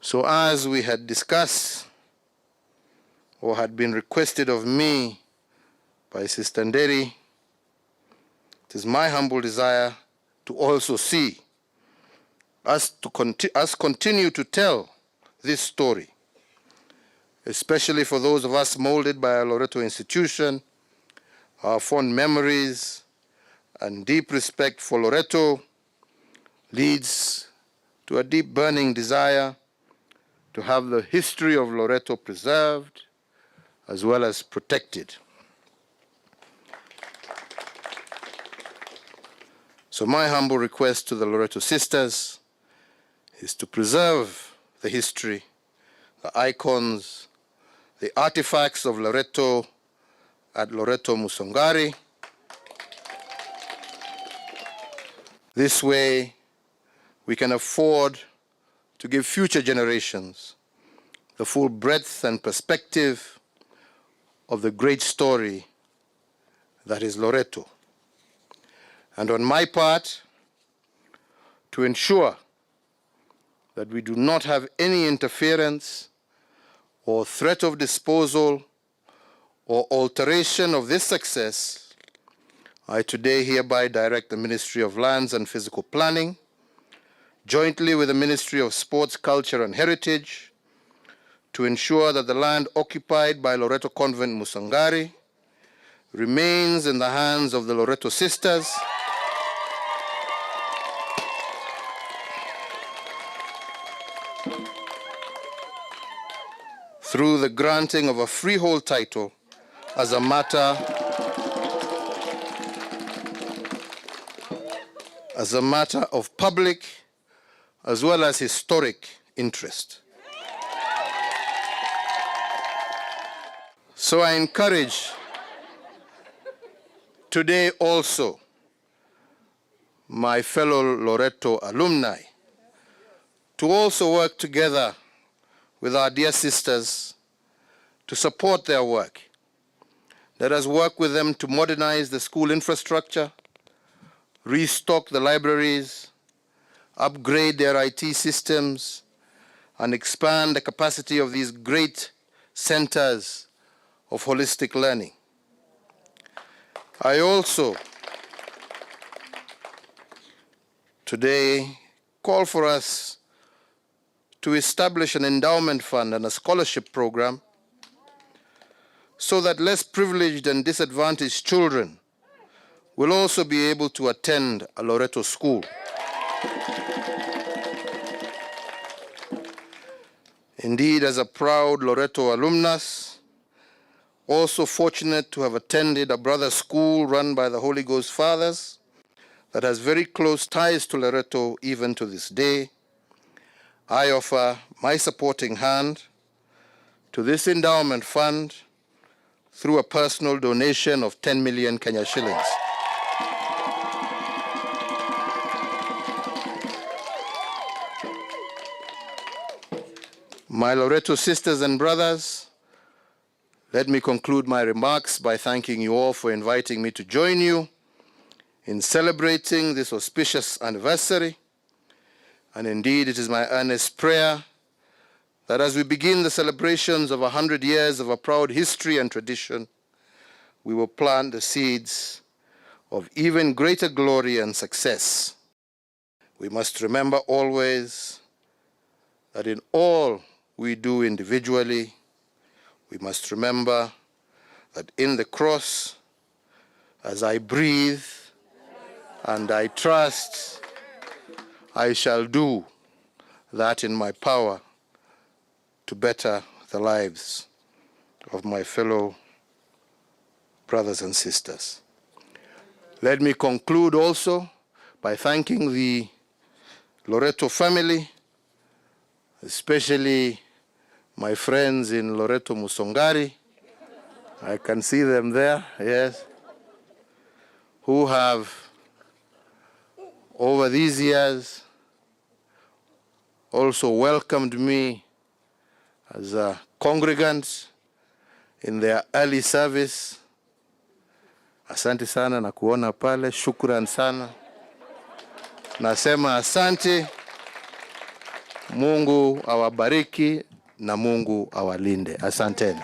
So as we had discussed, or had been requested of me by Sister Nderi, it is my humble desire to also see us continue to tell this story, especially for those of us molded by our Loreto institution, our fond memories and deep respect for Loreto leads to a deep burning desire to have the history of Loreto preserved as well as protected. So my humble request to the Loreto sisters is to preserve the history, the icons, the artifacts of Loreto at Loreto Musongari. This way, we can afford to give future generations the full breadth and perspective of the great story that is Loreto. And on my part, to ensure that we do not have any interference or threat of disposal or alteration of this success, I today hereby direct the Ministry of Lands and Physical Planning, jointly with the Ministry of Sports, Culture and Heritage, to ensure that the land occupied by Loreto Convent Musongari remains in the hands of the Loreto sisters through the granting of a freehold title as a matter of public as well as historic interest. So I encourage today also my fellow Loreto alumni to also work together with our dear sisters to support their work. Let us work with them to modernize the school infrastructure, restock the libraries, upgrade their IT systems, and expand the capacity of these great centers of holistic learning. I also today call for us to establish an endowment fund and a scholarship program so that less privileged and disadvantaged children will also be able to attend a Loreto school. Indeed, as a proud Loreto alumnus, also fortunate to have attended a brother school run by the Holy Ghost Fathers that has very close ties to Loreto even to this day, I offer my supporting hand to this endowment fund through a personal donation of 10 million Kenya shillings. My Loreto sisters and brothers, let me conclude my remarks by thanking you all for inviting me to join you in celebrating this auspicious anniversary. And indeed, it is my earnest prayer that as we begin the celebrations of 100 years of a proud history and tradition, we will plant the seeds of even greater glory and success. We must remember always that in all we do individually, we must remember that in the cross, as I breathe and I trust, I shall do that in my power to better the lives of my fellow brothers and sisters. Let me conclude also by thanking the Loreto family, especially my friends in Loreto Musongari. I can see them there, yes, who have over these years also welcomed me as a congregant in their early service. Asante sana na kuona pale, shukran sana. Nasema asante Mungu awabariki na Mungu awalinde. Asanteni.